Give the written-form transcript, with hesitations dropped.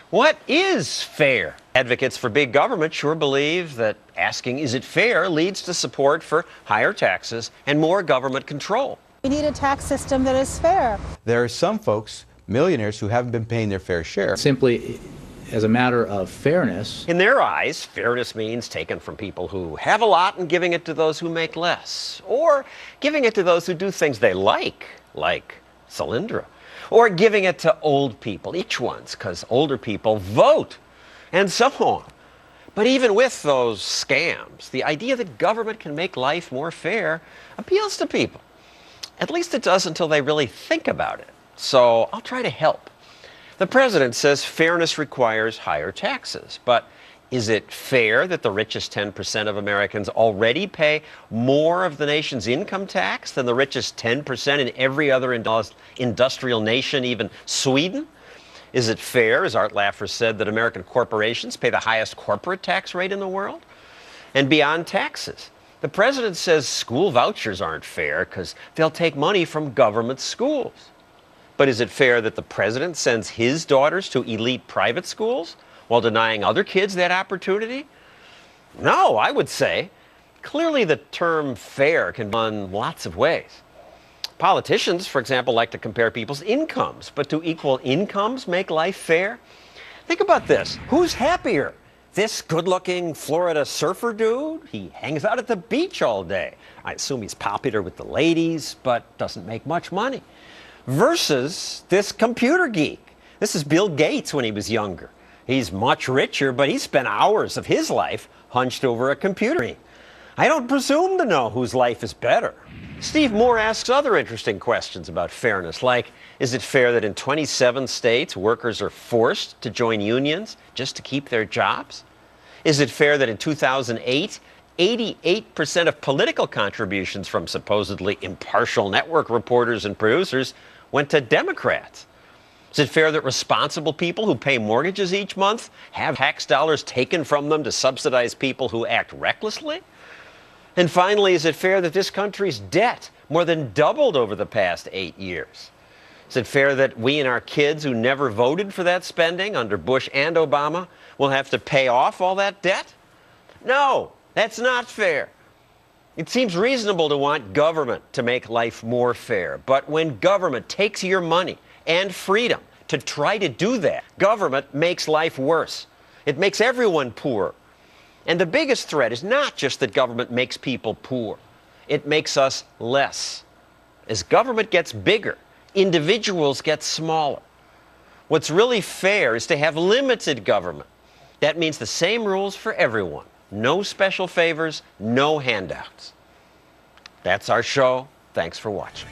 What is fair? Advocates for big government sure believe that asking is it fair leads to support for higher taxes and more government control. We need a tax system that is fair. There are some folks, millionaires, who haven't been paying their fair share. Simply as a matter of fairness. In their eyes, fairness means taking from people who have a lot and giving it to those who make less, or giving it to those who do things they like Solyndra, or giving it to old people, each one's, because older people vote, and so on. But even with those scams, the idea that government can make life more fair appeals to people. At least it does until they really think about it. So I'll try to help. The president says fairness requires higher taxes, but is it fair that the richest 10% of Americans already pay more of the nation's income tax than the richest 10% in every other industrial nation, even Sweden? Is it fair, as Art Laffer said, that American corporations pay the highest corporate tax rate in the world? And beyond taxes, the president says school vouchers aren't fair because they'll take money from government schools. But is it fair that the president sends his daughters to elite private schools while denying other kids that opportunity? No, I would say. Clearly the term fair can run lots of ways. Politicians, for example, like to compare people's incomes, but do equal incomes make life fair? Think about this. Who's happier? This good-looking Florida surfer dude? He hangs out at the beach all day. I assume he's popular with the ladies, but doesn't make much money. Versus this computer geek. This is Bill Gates when he was younger. He's much richer, but he spent hours of his life hunched over a computer. I don't presume to know whose life is better. Steve Moore asks other interesting questions about fairness, like, is it fair that in 27 states workers are forced to join unions just to keep their jobs? Is it fair that in 2008, 88% of political contributions from supposedly impartial network reporters and producers went to Democrats? Is it fair that responsible people who pay mortgages each month have tax dollars taken from them to subsidize people who act recklessly? And finally, is it fair that this country's debt more than doubled over the past 8 years? Is it fair that we and our kids who never voted for that spending under Bush and Obama will have to pay off all that debt? No, that's not fair. It seems reasonable to want government to make life more fair, but when government takes your money and freedom to try to do that, government makes life worse. It makes everyone poor. And the biggest threat is not just that government makes people poor. It makes us less. As government gets bigger, individuals get smaller. What's really fair is to have limited government. That means the same rules for everyone. No special favors, no handouts. That's our show. Thanks for watching.